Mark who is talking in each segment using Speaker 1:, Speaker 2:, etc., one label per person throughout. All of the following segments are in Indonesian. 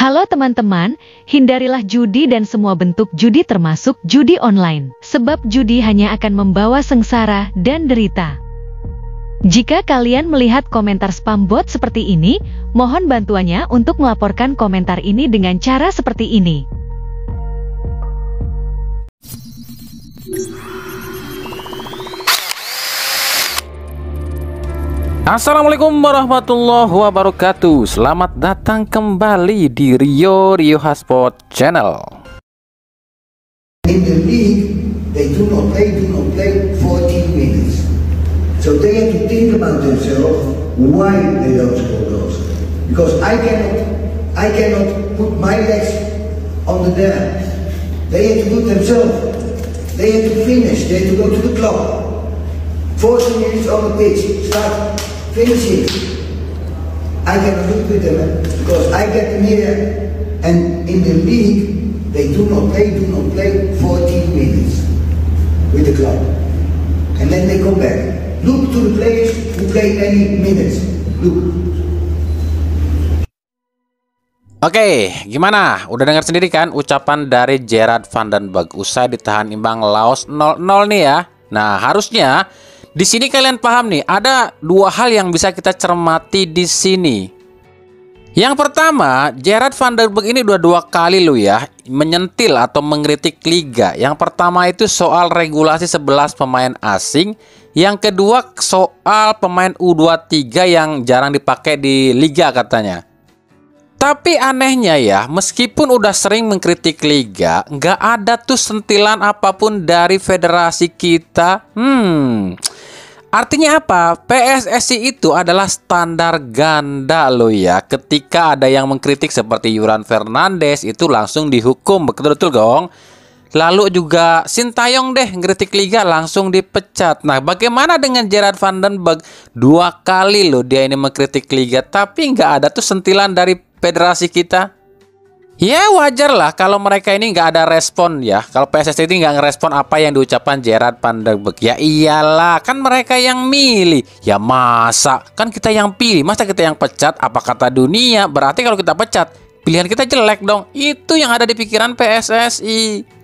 Speaker 1: Halo teman-teman, hindarilah judi dan semua bentuk judi termasuk judi online. Sebab judi hanya akan membawa sengsara dan derita. Jika kalian melihat komentar spam bot seperti ini, mohon bantuannya untuk melaporkan komentar ini dengan cara seperti ini.
Speaker 2: Assalamualaikum warahmatullahi wabarakatuh. Selamat datang kembali di Rio Hotspot Channel.
Speaker 3: In the league, they do not play 14 minutes. So they have to think about themselves why they don't score goals. Because I cannot put my legs on the dam. They have to do it themselves. They have to finish. They have to go to the club. 14 minutes on the pitch. Start. Finishing. I cannot do it with them because I get them here, and in the league they do not play 14 minutes with the club, and then they come back. Look to the players who play many minutes. Look.
Speaker 2: Oke, gimana? Udah dengar sendiri kan ucapan dari Gerard van den Berg usai ditahan imbang Laos 0-0 nih ya. Nah, harusnya di sini kalian paham nih, ada dua hal yang bisa kita cermati di sini. Yang pertama, Gerard van den Berg ini udah dua kali lo ya menyentil atau mengkritik liga. Yang pertama itu soal regulasi 11 pemain asing. Yang kedua soal pemain U23 yang jarang dipakai di liga katanya. Tapi anehnya ya, meskipun udah sering mengkritik liga, nggak ada tuh sentilan apapun dari federasi kita. Artinya apa? PSSI itu adalah standar ganda loh ya. Ketika ada yang mengkritik seperti Yuran Fernandes itu langsung dihukum, betul-betul gong. Lalu juga Sintayong deh ngeritik liga langsung dipecat. Nah, bagaimana dengan Gerard van den Berg? Dua kali loh dia ini mengkritik liga, tapi nggak ada tuh sentilan dari federasi kita. Ya wajar lah kalau mereka ini nggak ada respon ya. Kalau PSSI ini nggak ngerespon apa yang diucapkan Gerard van den Berg. Ya iyalah, kan mereka yang milih. Ya masa, kan kita yang pilih. Masa kita yang pecat? Apa kata dunia? Berarti kalau kita pecat, pilihan kita jelek dong. Itu yang ada di pikiran PSSI.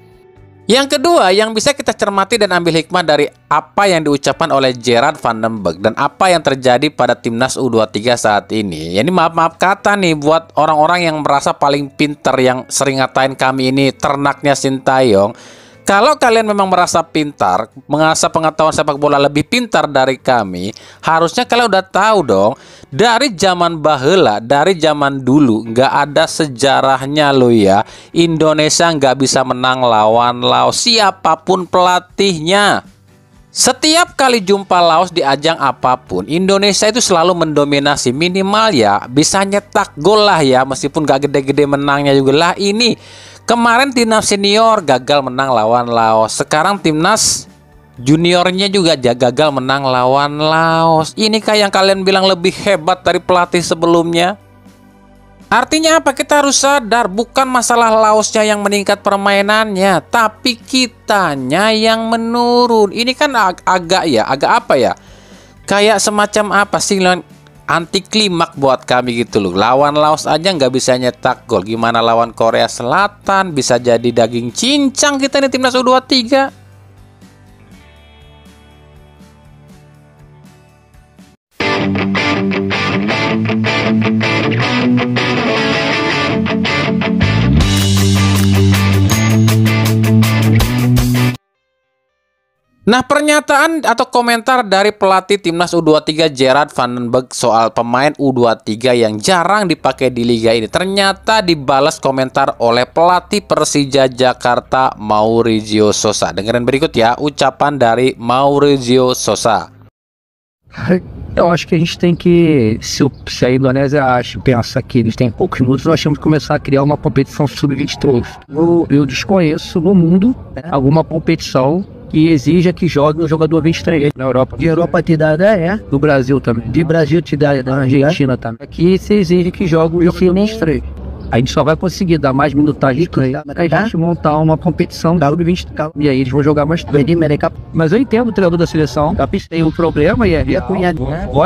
Speaker 2: Yang kedua, yang bisa kita cermati dan ambil hikmah dari apa yang diucapkan oleh Gerard van den Berg dan apa yang terjadi pada timnas U23 saat ini. Ya ini maaf kata nih buat orang-orang yang merasa paling pinter, yang sering ngatain kami ini ternaknya Sintayong. Kalau kalian memang merasa pintar, mengasah pengetahuan sepak bola lebih pintar dari kami, harusnya kalian udah tahu dong, dari zaman baheula, dari zaman dulu, nggak ada sejarahnya loh ya, Indonesia nggak bisa menang lawan Laos, siapapun pelatihnya. Setiap kali jumpa Laos di ajang apapun, Indonesia itu selalu mendominasi, minimal ya bisa nyetak gol lah ya, meskipun gak gede-gede menangnya juga lah. Ini kemarin timnas senior gagal menang lawan Laos. Sekarang timnas juniornya juga gagal menang lawan Laos. Inikah yang kalian bilang lebih hebat dari pelatih sebelumnya? Artinya apa? Kita harus sadar, bukan masalah Laosnya yang meningkat permainannya, tapi kitanya yang menurun. Ini kan agak apa ya? Kayak semacam apa sih, anti klimak buat kami gitu loh. Lawan Laos aja nggak bisa nyetak gol, gimana lawan Korea Selatan? Bisa jadi daging cincang kita nih timnas U23. Nah, pernyataan atau komentar dari pelatih timnas U23 Gerard van den Berg soal pemain U23 yang jarang dipakai di liga ini ternyata dibalas komentar oleh pelatih Persija Jakarta Maurizio Sousa. Dengerin berikut ya ucapan dari Maurizio Sousa.
Speaker 4: Eu acho que a gente tem que, se a Indonésia pensa que eles têm poucos minutos, nós temos que começar a criar uma competição sub-23. Eu desconheço no mundo alguma competição que exija que jogue um jogador 23 na Europa. De Europa te dá do Brasil também. De Brasil te dá da Argentina também. Aqui se exige que jogue um jogador 23. A gente só vai conseguir dar mais minutagem para a gente montar uma competição W20. E aí eles vão jogar mais tempo. Mas eu entendo o treinador da seleção. Tem um problema e é real.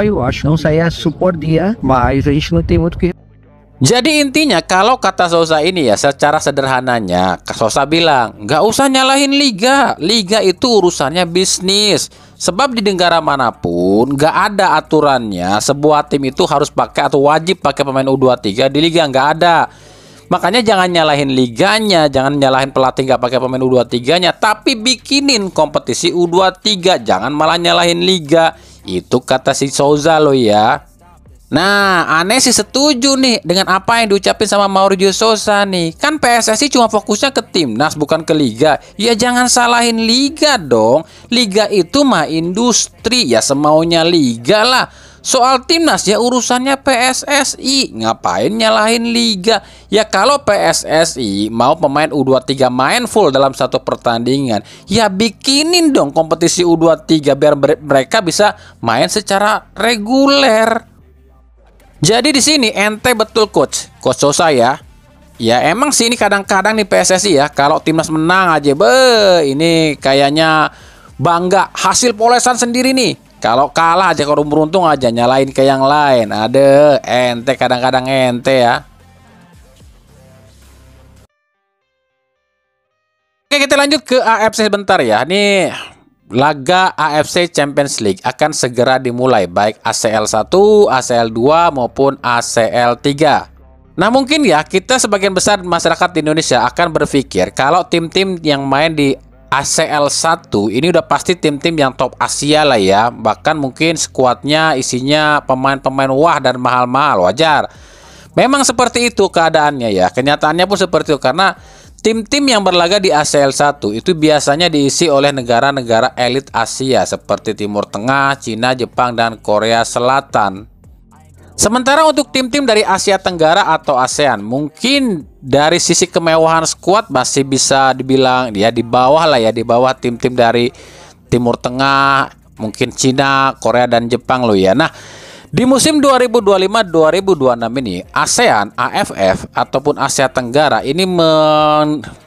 Speaker 4: Eu acho. Não sair a suporte, mas a gente não tem muito o que.
Speaker 2: Jadi intinya kalau kata Sousa ini ya, secara sederhananya Sousa bilang nggak usah nyalahin liga. Liga itu urusannya bisnis. Sebab di negara manapun nggak ada aturannya sebuah tim itu harus pakai atau wajib pakai pemain U23 di liga, nggak ada. Makanya jangan nyalahin liganya, jangan nyalahin pelatih nggak pakai pemain U23-nya, tapi bikinin kompetisi U23, jangan malah nyalahin liga. Itu kata si Sousa loh ya. Nah, aneh sih setuju nih dengan apa yang diucapin sama Maurizio Sousa nih. Kan PSSI cuma fokusnya ke timnas bukan ke liga. Ya jangan salahin liga dong. Liga itu mah industri, ya semaunya liga lah. Soal timnas ya urusannya PSSI. Ngapain nyalahin liga? Ya kalau PSSI mau pemain U23 main full dalam satu pertandingan, ya bikinin dong kompetisi U23 biar mereka bisa main secara reguler. Jadi di sini ente betul coach Sousa ya. Ya emang sih ini kadang-kadang nih PSSI ya, kalau timnas menang aja ini kayaknya bangga hasil polesan sendiri nih. Kalau kalah aja, kalau beruntung aja nyalain ke yang lain. Ada ente kadang-kadang ente ya. Oke, kita lanjut ke AFC sebentar ya. Nih laga AFC Champions League akan segera dimulai, baik ACL 1, ACL 2 maupun ACL 3. Nah mungkin ya kita sebagian besar masyarakat di Indonesia akan berpikir kalau tim-tim yang main di ACL 1 ini udah pasti tim-tim yang top Asia lah ya. Bahkan mungkin skuadnya isinya pemain-pemain wah dan mahal-mahal, wajar. Memang seperti itu keadaannya ya. Kenyataannya pun seperti itu karena tim-tim yang berlaga di ACL 1 itu biasanya diisi oleh negara-negara elit Asia seperti Timur Tengah, Cina, Jepang, dan Korea Selatan. Sementara untuk tim-tim dari Asia Tenggara atau ASEAN, mungkin dari sisi kemewahan skuad masih bisa dibilang ya di bawah lah ya, di bawah tim-tim dari Timur Tengah, mungkin Cina, Korea, dan Jepang loh ya. Nah, di musim 2025-2026 ini ASEAN, AFF ataupun Asia Tenggara ini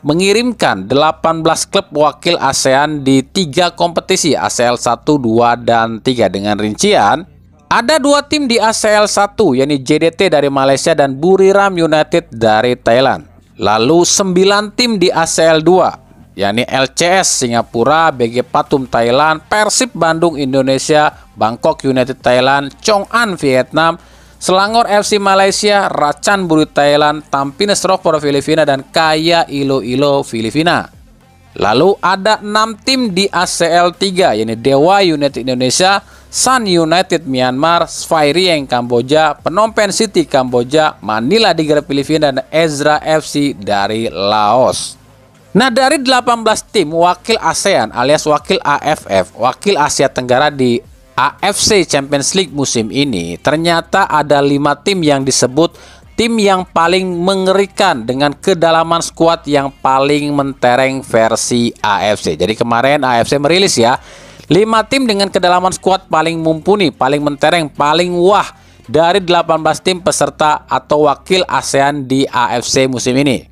Speaker 2: mengirimkan 18 klub wakil ASEAN di 3 kompetisi ACL 1, 2, dan 3 dengan rincian ada 2 tim di ACL 1 yakni JDT dari Malaysia dan Buriram United dari Thailand. Lalu 9 tim di ACL 2 yakni LCS Singapura, BG Pathum Thailand, Persib Bandung Indonesia, Bangkok United Thailand, Chong An Vietnam, Selangor FC Malaysia, Racan Buri Thailand, Tampines Rockport Filipina, dan Kaya Iloilo Filipina. Lalu ada 6 tim di ACL 3 yakni Dewa United Indonesia, Sun United Myanmar, Sphairyeng Kamboja, Phnom Penh City Kamboja, Manila Tiger Filipina, dan Ezra FC dari Laos. Nah dari 18 tim wakil ASEAN alias wakil AFF, wakil Asia Tenggara di AFC Champions League musim ini, ternyata ada 5 tim yang disebut tim yang paling mengerikan dengan kedalaman skuad yang paling mentereng versi AFC. Jadi kemarin AFC merilis ya 5 tim dengan kedalaman skuad paling mumpuni, paling mentereng, paling wah dari 18 tim peserta atau wakil ASEAN di AFC musim ini.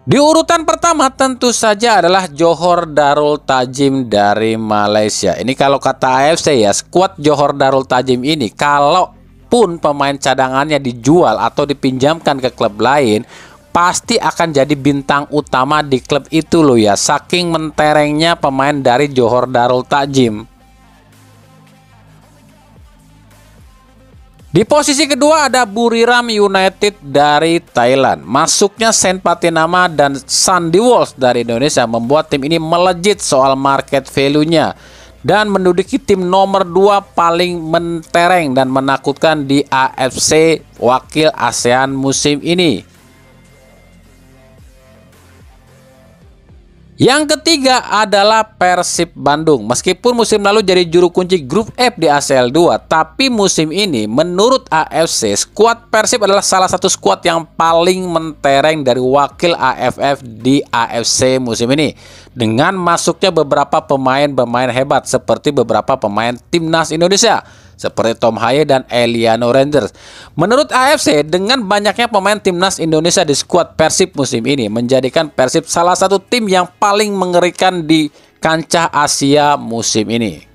Speaker 2: Di urutan pertama tentu saja adalah Johor Darul Ta'zim dari Malaysia. Ini kalau kata AFC ya, skuad Johor Darul Ta'zim ini kalaupun pemain cadangannya dijual atau dipinjamkan ke klub lain, pasti akan jadi bintang utama di klub itu loh ya. Saking menterengnya pemain dari Johor Darul Ta'zim. Di posisi kedua ada Buriram United dari Thailand. Masuknya Saint Patinama dan Sandy Walsh dari Indonesia membuat tim ini melejit soal market value-nya dan menduduki tim nomor 2 paling mentereng dan menakutkan di AFC wakil ASEAN musim ini. Yang ketiga adalah Persib Bandung. Meskipun musim lalu jadi juru kunci grup F di ACL 2, tapi musim ini menurut AFC, skuad Persib adalah salah satu skuad yang paling mentereng dari wakil AFF di AFC musim ini. Dengan masuknya beberapa pemain-pemain hebat seperti beberapa pemain timnas Indonesia seperti Tom Haye dan Eliano Rangers. Menurut AFC, dengan banyaknya pemain timnas Indonesia di skuad Persib musim ini menjadikan Persib salah satu tim yang paling mengerikan di kancah Asia musim ini.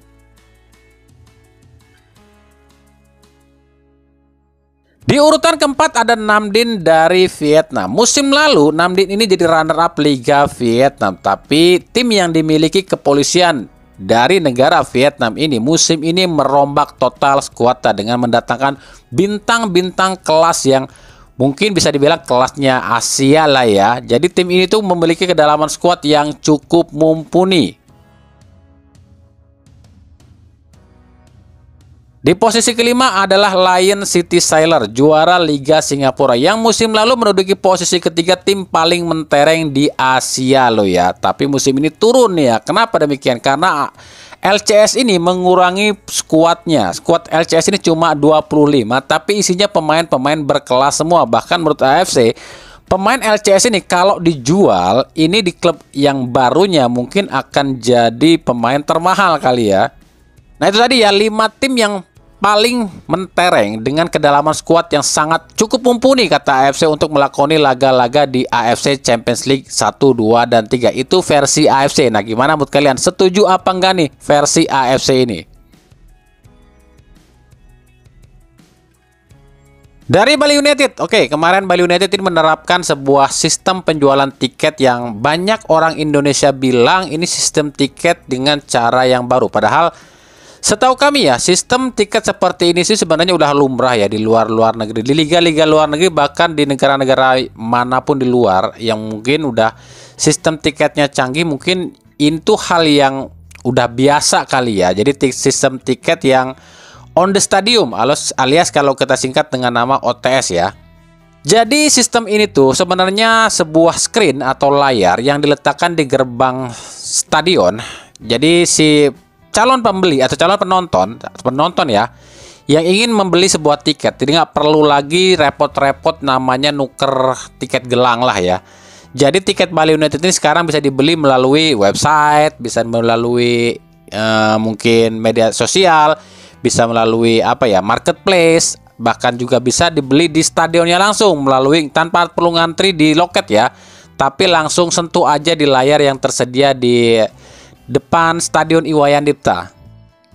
Speaker 2: Di urutan keempat ada Namdin dari Vietnam. Musim lalu Namdin ini jadi runner up Liga Vietnam, tapi tim yang dimiliki kepolisian dari negara Vietnam ini musim ini merombak total skuadnya dengan mendatangkan bintang-bintang kelas yang mungkin bisa dibilang kelasnya Asia lah ya. Jadi tim ini tuh memiliki kedalaman skuad yang cukup mumpuni. Di posisi kelima adalah Lion City Sailor, juara Liga Singapura yang musim lalu menduduki posisi ketiga tim paling mentereng di Asia loh ya. Tapi musim ini turun ya. Kenapa demikian? Karena LCS ini mengurangi skuadnya. Skuad LCS ini cuma 25, tapi isinya pemain-pemain berkelas semua. Bahkan menurut AFC, pemain LCS ini kalau dijual, ini di klub yang barunya mungkin akan jadi pemain termahal kali ya. Nah itu tadi ya 5 tim yang paling mentereng dengan kedalaman skuad yang sangat cukup mumpuni kata AFC untuk melakoni laga-laga di AFC Champions League 1, 2, dan 3. Itu versi AFC. Nah gimana menurut kalian? Setuju apa enggak nih versi AFC ini? Dari Bali United, oke, kemarin Bali United ini menerapkan sebuah sistem penjualan tiket yang banyak orang Indonesia bilang ini sistem tiket dengan cara yang baru. Padahal setahu kami ya, sistem tiket seperti ini sih sebenarnya udah lumrah ya di luar negeri, di liga-liga luar negeri, bahkan di negara-negara manapun di luar yang mungkin udah sistem tiketnya canggih, mungkin itu hal yang udah biasa kali ya. Jadi sistem tiket yang on the stadium alias kalau kita singkat dengan nama OTS ya. Jadi sistem ini tuh sebenarnya sebuah screen atau layar yang diletakkan di gerbang stadion. Jadi si calon pembeli atau calon penonton ya yang ingin membeli sebuah tiket, jadi nggak perlu lagi repot-repot namanya nuker tiket gelang lah ya. Jadi tiket Bali United ini sekarang bisa dibeli melalui website, bisa melalui mungkin media sosial, bisa melalui marketplace, bahkan juga bisa dibeli di stadionnya langsung melalui tanpa perlu ngantri di loket ya, tapi langsung sentuh aja di layar yang tersedia di depan Stadion Iwayan Dipta.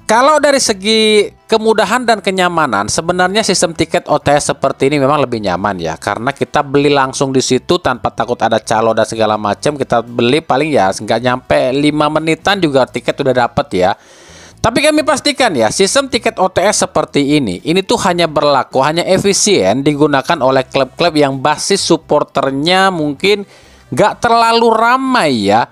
Speaker 2: Kalau dari segi kemudahan dan kenyamanan, sebenarnya sistem tiket OTS seperti ini memang lebih nyaman ya, karena kita beli langsung di situ tanpa takut ada calo dan segala macam. Kita beli paling ya nggak nyampe 5 menitan juga tiket udah dapet ya. Tapi kami pastikan ya, sistem tiket OTS seperti ini tuh hanya berlaku, hanya efisien digunakan oleh klub-klub yang basis supporternya mungkin nggak terlalu ramai ya.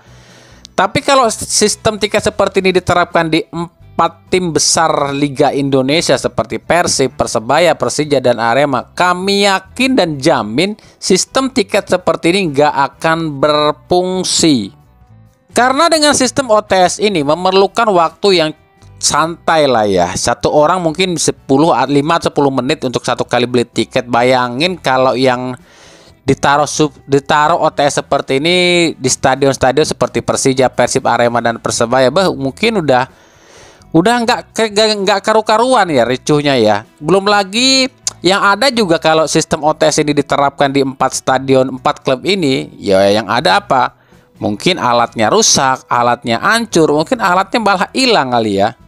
Speaker 2: Tapi kalau sistem tiket seperti ini diterapkan di 4 tim besar Liga Indonesia seperti Persib, Persebaya, Persija, dan Arema, kami yakin dan jamin sistem tiket seperti ini nggak akan berfungsi. Karena dengan sistem OTS ini memerlukan waktu yang santai lah ya. Satu orang mungkin 5-10 menit untuk satu kali beli tiket. Bayangin kalau yang ditaruh OTS seperti ini di stadion-stadion seperti Persija, Persib, Arema, dan Persebaya, mungkin udah nggak karu-karuan ya ricuhnya ya. Belum lagi yang ada juga kalau sistem OTS ini diterapkan di 4 stadion 4 klub ini, ya yang ada apa? Mungkin alatnya rusak, alatnya hancur, mungkin alatnya malah hilang kali ya.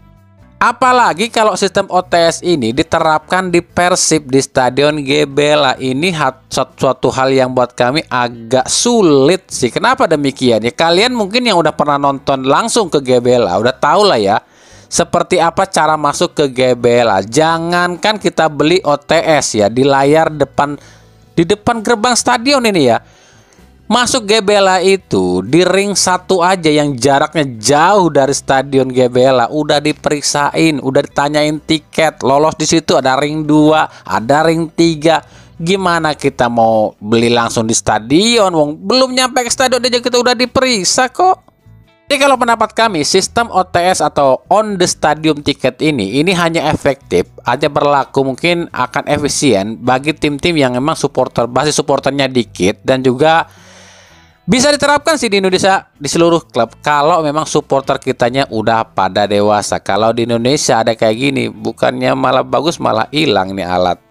Speaker 2: Apalagi kalau sistem OTS ini diterapkan di Persib di Stadion GBLA, ini suatu hal yang buat kami agak sulit sih. Kenapa demikian ya? Kalian mungkin yang udah pernah nonton langsung ke GBLA udah tahu lah ya seperti apa cara masuk ke GBLA. Jangankan kita beli OTS ya di layar di depan gerbang stadion ini ya. Masuk GBLA itu di ring 1 aja yang jaraknya jauh dari stadion GBLA udah diperiksain, udah ditanyain tiket, lolos di situ ada ring 2, ada ring 3. Gimana kita mau beli langsung di stadion? Belum nyampe ke stadion aja kita udah diperiksa kok. Jadi kalau pendapat kami, sistem OTS atau on the stadium ticket ini hanya efektif, hanya berlaku mungkin akan efisien bagi tim-tim yang memang basis supporternya dikit, dan juga bisa diterapkan sih di Indonesia di seluruh klub kalau memang supporter kitanya udah pada dewasa. Kalau di Indonesia ada kayak gini, bukannya malah bagus malah hilang nih alat.